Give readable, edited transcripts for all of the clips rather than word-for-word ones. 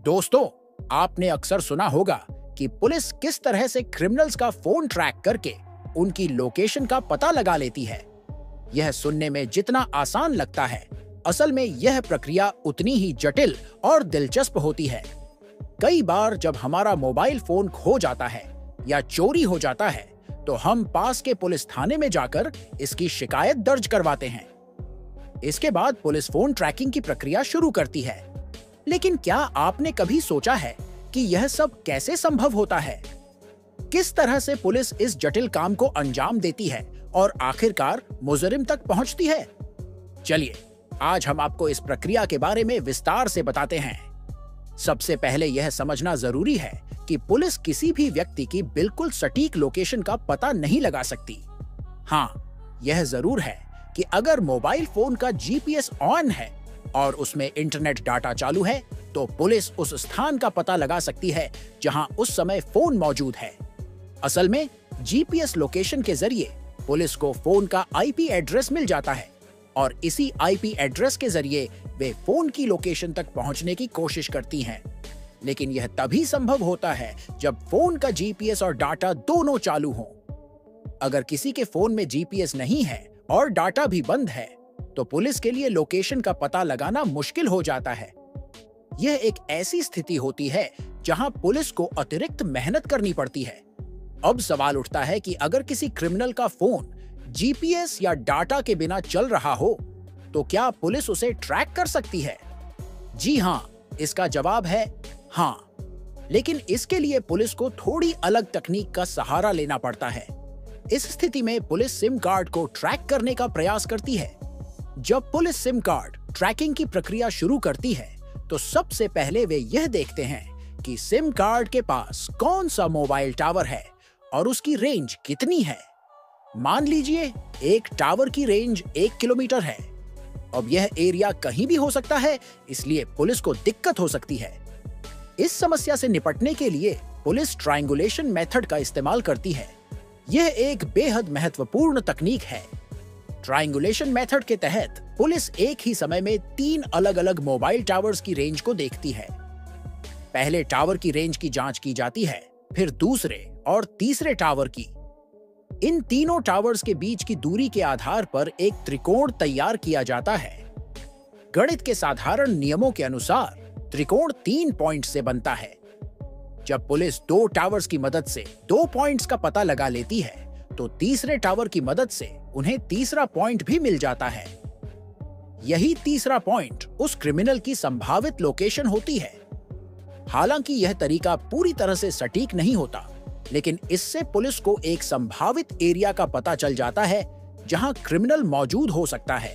दोस्तों, आपने अक्सर सुना होगा कि पुलिस किस तरह से क्रिमिनल्स का फोन ट्रैक करके उनकी लोकेशन का पता लगा लेती है। यह सुनने में जितना आसान लगता है, असल में यह प्रक्रिया उतनी ही जटिल और दिलचस्प होती है। कई बार जब हमारा मोबाइल फोन खो जाता है या चोरी हो जाता है, तो हम पास के पुलिस थाने में जाकर इसकी शिकायत दर्ज करवाते हैं। इसके बाद पुलिस फोन ट्रैकिंग की प्रक्रिया शुरू करती है। लेकिन क्या आपने कभी सोचा है कि यह सब कैसे संभव होता है? किस तरह से पुलिस इस जटिल काम को अंजाम देती है और आखिरकार मुजरिम तक पहुंचती है? चलिए, आज हम आपको इस प्रक्रिया के बारे में विस्तार से बताते हैं। सबसे पहले यह समझना जरूरी है कि पुलिस किसी भी व्यक्ति की बिल्कुल सटीक लोकेशन का पता नहीं लगा सकती। हाँ, यह जरूर है कि अगर मोबाइल फोन का जीपीएस ऑन है और उसमें इंटरनेट डाटा चालू है, तो पुलिस उस स्थान का पता लगा सकती है जहां उस समय फोन मौजूद है। असल में जीपीएस लोकेशन के जरिए पुलिस को फोन का आईपी एड्रेस मिल जाता है और इसी आईपी एड्रेस के जरिए वे फोन की लोकेशन तक पहुंचने की कोशिश करती हैं। लेकिन यह तभी संभव होता है जब फोन का जीपीएस और डाटा दोनों चालू हों। अगर किसी के फोन में जीपीएस नहीं है और डाटा भी बंद है, तो पुलिस के लिए लोकेशन का पता लगाना मुश्किल हो जाता है। यह एक ऐसी स्थिति होती है जहां पुलिस को अतिरिक्त मेहनत करनी पड़ती है। अब सवाल उठता है कि अगर किसी क्रिमिनल का फोन जीपीएस या डाटा के बिना चल रहा हो, तो क्या पुलिस उसे ट्रैक कर सकती है? जी हां, इसका जवाब है हां। लेकिन इसके लिए पुलिस को थोड़ी अलग तकनीक का सहारा लेना पड़ता है। इस स्थिति में पुलिस सिम कार्ड को ट्रैक करने का प्रयास करती है। जब पुलिस सिम कार्ड ट्रैकिंग की प्रक्रिया शुरू करती है, तो सबसे पहले वे यह देखते हैं कि सिम कार्ड के पास कौन सा मोबाइल टावर है और उसकी रेंज कितनी है। मान लीजिए एक टावर की रेंज 1 किलोमीटर है। अब यह एरिया कहीं भी हो सकता है, इसलिए पुलिस को दिक्कत हो सकती है। इस समस्या से निपटने के लिए पुलिस ट्रायंगुलेशन मेथड का इस्तेमाल करती है। यह एक बेहद महत्वपूर्ण तकनीक है। ट्रायंगुलेशन मेथड के तहत पुलिस एक ही समय में 3 अलग-अलग मोबाइल टावर्स की रेंज को देखती है। पहले टावर की रेंज की जांच की जाती है, फिर दूसरे और तीसरे टावर की। इन तीनों टावर्स के बीच की दूरी के आधार पर एक त्रिकोण तैयार किया जाता है। गणित के साधारण नियमों के अनुसार त्रिकोण 3 पॉइंट से बनता है। जब पुलिस 2 टावर्स की मदद से 2 पॉइंट्स का पता लगा लेती है, तो तीसरे टावर की मदद से उन्हें तीसरा पॉइंट भी मिल जाता है। यही तीसरा पॉइंट उस क्रिमिनल की संभावित लोकेशन होती है। हालांकि यह तरीका पूरी तरह से सटीक नहीं होता, लेकिन इससे पुलिस को एक संभावित एरिया का पता चल जाता है जहां क्रिमिनल मौजूद हो सकता है।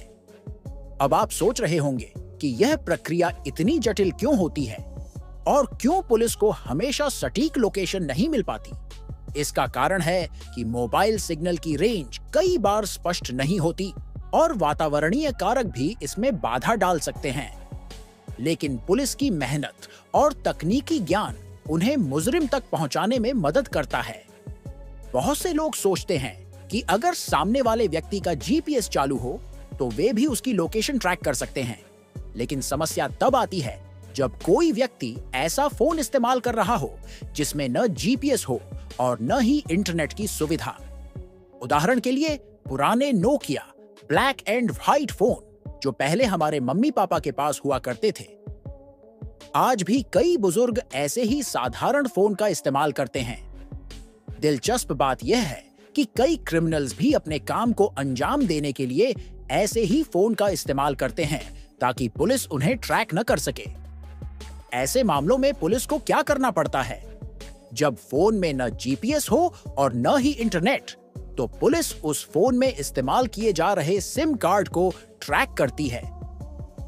अब आप सोच रहे होंगे कि यह प्रक्रिया इतनी जटिल क्यों होती है और क्यों पुलिस को हमेशा सटीक लोकेशन नहीं मिल पाती। इसका कारण है कि मोबाइल सिग्नल की रेंज कई बार स्पष्ट नहीं होती और वातावरणीय कारक भी इसमें बाधा डाल सकते हैं। लेकिन पुलिस की मेहनत और तकनीकी ज्ञान उन्हें मुजरिम तक पहुंचाने में मदद करता है। बहुत से लोग सोचते हैं कि अगर सामने वाले व्यक्ति का जीपीएस चालू हो, तो वे भी उसकी लोकेशन ट्रैक कर सकते हैं। लेकिन समस्या तब आती है जब कोई व्यक्ति ऐसा फोन इस्तेमाल कर रहा हो जिसमें न जीपीएस हो और न ही इंटरनेट की सुविधा। उदाहरण के लिए पुराने Nokia black and white phone, जो पहले हमारे मम्मी पापा के पास हुआ करते थे। आज भी कई बुजुर्ग ऐसे ही साधारण फोन का इस्तेमाल करते हैं। दिलचस्प बात यह है कि कई क्रिमिनल्स भी अपने काम को अंजाम देने के लिए ऐसे ही फोन का इस्तेमाल करते हैं ताकि पुलिस उन्हें ट्रैक न कर सके। ऐसे मामलों में पुलिस को क्या करना पड़ता है? जब फोन में न जीपीएस हो और न ही इंटरनेट, तो पुलिस उस फोन में इस्तेमाल किए जा रहे सिम कार्ड को ट्रैक करती है।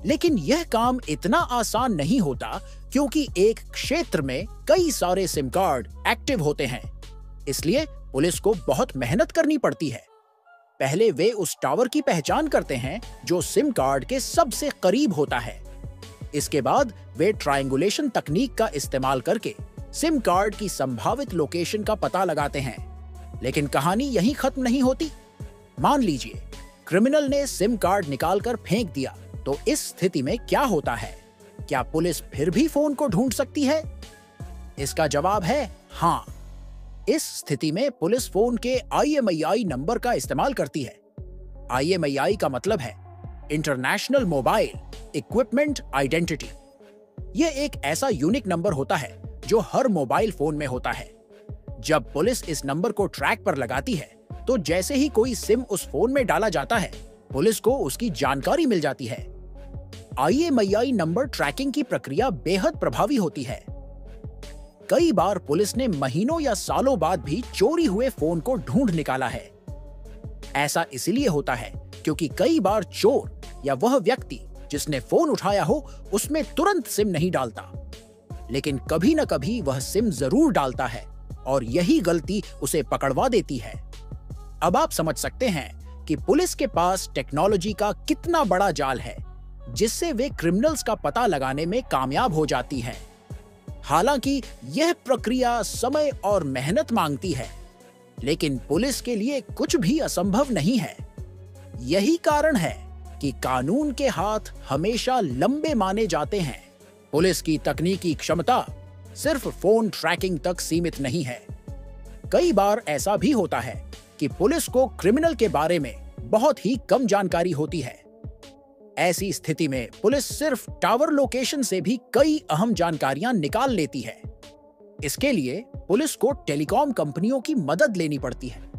लेकिन यह काम इतना आसान नहीं होता, क्योंकि एक क्षेत्र में कई सारे सिम कार्ड एक्टिव होते हैं। इसलिए पुलिस को बहुत मेहनत करनी पड़ती है। पहले वे उस टावर की पहचान करते हैं जो सिम कार्ड के सबसे करीब होता है। इसके बाद वे ट्रायंगुलेशन तकनीक का इस्तेमाल करके सिम कार्ड की संभावित लोकेशन का पता लगाते हैं। लेकिन कहानी यहीं खत्म नहीं होती। मान लीजिए क्रिमिनल ने सिम कार्ड निकालकर फेंक दिया, तो इस स्थिति में क्या होता है? क्या पुलिस फिर भी फोन को ढूंढ सकती है? इसका जवाब है हाँ। इस स्थिति में पुलिस फोन के IMEI नंबर का इस्तेमाल करती है। IMEI का मतलब है इंटरनेशनल मोबाइल इक्विपमेंट आइडेंटिटी। यह एक ऐसा यूनिक नंबर होता है जो हर मोबाइल फोन में होता है। जब पुलिस इस नंबर को ट्रैक पर लगाती है तो जैसे ही कोई सिम उस फोन में डाला जाता है, पुलिस को उसकी जानकारी मिल जाती है। IMEI नंबर ट्रैकिंग की प्रक्रिया बेहद प्रभावी होती है। कई बार पुलिस ने महीनों या सालों बाद भी चोरी हुए फोन को ढूंढ निकाला है। ऐसा इसलिए होता है क्योंकि कई बार चोर या वह व्यक्ति जिसने फोन उठाया हो उसमें तुरंत सिम नहीं डालता, लेकिन कभी न कभी वह सिम जरूर डालता है और यही गलती उसे पकड़वा देती है। अब आप समझ सकते हैं कि पुलिस के पास टेक्नोलॉजी का कितना बड़ा जाल है जिससे वे क्रिमिनल्स का पता लगाने में कामयाब हो जाती हैं। हालांकि यह प्रक्रिया समय और मेहनत मांगती है, लेकिन पुलिस के लिए कुछ भी असंभव नहीं है। यही कारण है कि कानून के हाथ हमेशा लंबे माने जाते हैं। पुलिस की तकनीकी क्षमता सिर्फ फोन ट्रैकिंग तक सीमित नहीं है। कई बार ऐसा भी होता है कि पुलिस को क्रिमिनल के बारे में बहुत ही कम जानकारी होती है। ऐसी स्थिति में पुलिस सिर्फ टावर लोकेशन से भी कई अहम जानकारियां निकाल लेती है। इसके लिए पुलिस को टेलीकॉम कंपनियों की मदद लेनी पड़ती है।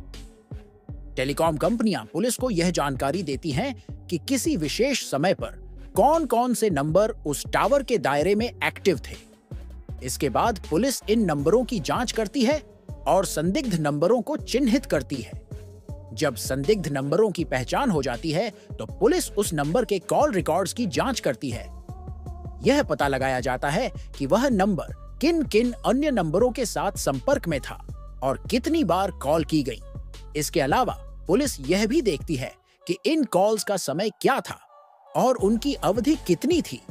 टेलीकॉम कंपनियां पुलिस को यह जानकारी देती हैं कि किसी विशेष समय पर कौन-कौन से नंबर उस टावर के दायरे में एक्टिव थे। इसके बाद पुलिस इन नंबरों की जांच करती है और संदिग्ध नंबरों को चिन्हित करती है। जब संदिग्ध नंबरों की पहचान हो जाती है तो पुलिस उस नंबर के कॉल रिकॉर्ड्स की जांच करती है। यह पता लगाया जाता है कि वह नंबर किन-किन अन्य नंबरों के साथ संपर्क में था और कितनी बार कॉल की गई। इसके अलावा पुलिस यह भी देखती है कि इन कॉल्स का समय क्या था और उनकी अवधि कितनी थी।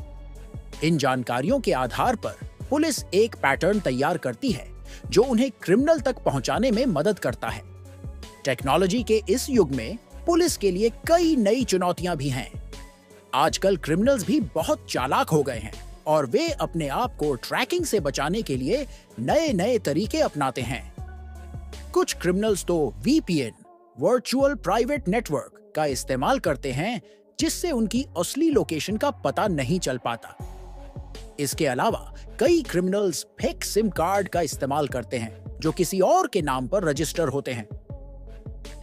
इन जानकारियों के आधार पर पुलिस एक पैटर्न तैयार करती है जो उन्हें क्रिमिनल तक पहुंचाने में मदद करता है। टेक्नोलॉजी के इस युग में पुलिस के लिए कई नई चुनौतियां भी हैं। आजकल क्रिमिनल्स भी बहुत चालाक हो गए हैं और वे अपने आप को ट्रैकिंग से बचाने के लिए नए-नए तरीके अपनाते हैं। कुछ क्रिमिनल्स तो VPN वर्चुअल प्राइवेट नेटवर्क का इस्तेमाल करते हैं जिससे उनकी असली लोकेशन का पता नहीं चल पाता। इसके अलावा कई क्रिमिनल्स फेक सिम कार्ड का इस्तेमाल करते हैं जो किसी और के नाम पर रजिस्टर होते हैं।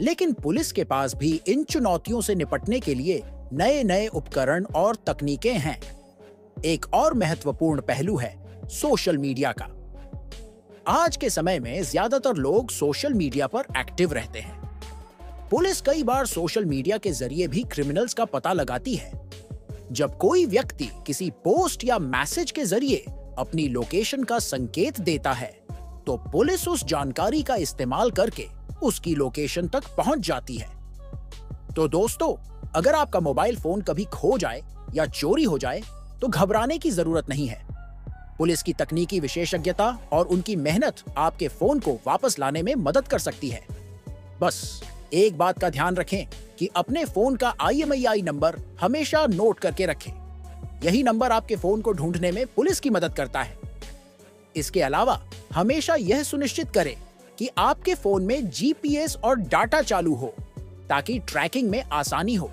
लेकिन पुलिस के पास भी इन चुनौतियों से निपटने के लिए नए-नए उपकरण और तकनीकें हैं। एक और महत्वपूर्ण पहलू है सोशल मीडिया का। आज के समय में ज्यादातर लोग सोशल मीडिया पर एक्टिव रहते हैं। पुलिस कई बार सोशल मीडिया के जरिए भी क्रिमिनल्स का पता लगाती है। जब कोई व्यक्ति किसी पोस्ट या मैसेज के जरिए अपनी लोकेशन का संकेत देता है, तो पुलिस उस जानकारी का इस्तेमाल करके उसकी लोकेशन तक पहुंच जाती है। तो दोस्तों, अगर आपका मोबाइल फोन कभी खो जाए या चोरी हो जाए तो घबराने की जरूरत नहीं है। पुलिस की तकनीकी विशेषज्ञता और उनकी मेहनत आपके फोन को वापस लाने में मदद कर सकती है। बस एक बात का ध्यान रखें कि अपने फोन का IMEI नंबर हमेशा नोट करके रखें। यही नंबर आपके फोन को ढूंढने में पुलिस की मदद करता है। इसके अलावा हमेशा यह सुनिश्चित करें कि आपके फोन में GPS और डाटा चालू हो ताकि ट्रैकिंग में आसानी हो।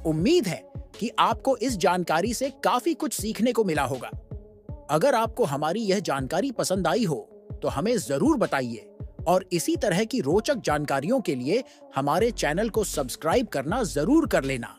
उम्मीद है कि आपको इस जानकारी से काफी कुछ सीखने को मिला होगा। अगर आपको हमारी यह जानकारी पसंद आई हो तो हमें जरूर बताइए और इसी तरह की रोचक जानकारियों के लिए हमारे चैनल को सब्सक्राइब करना जरूर कर लेना।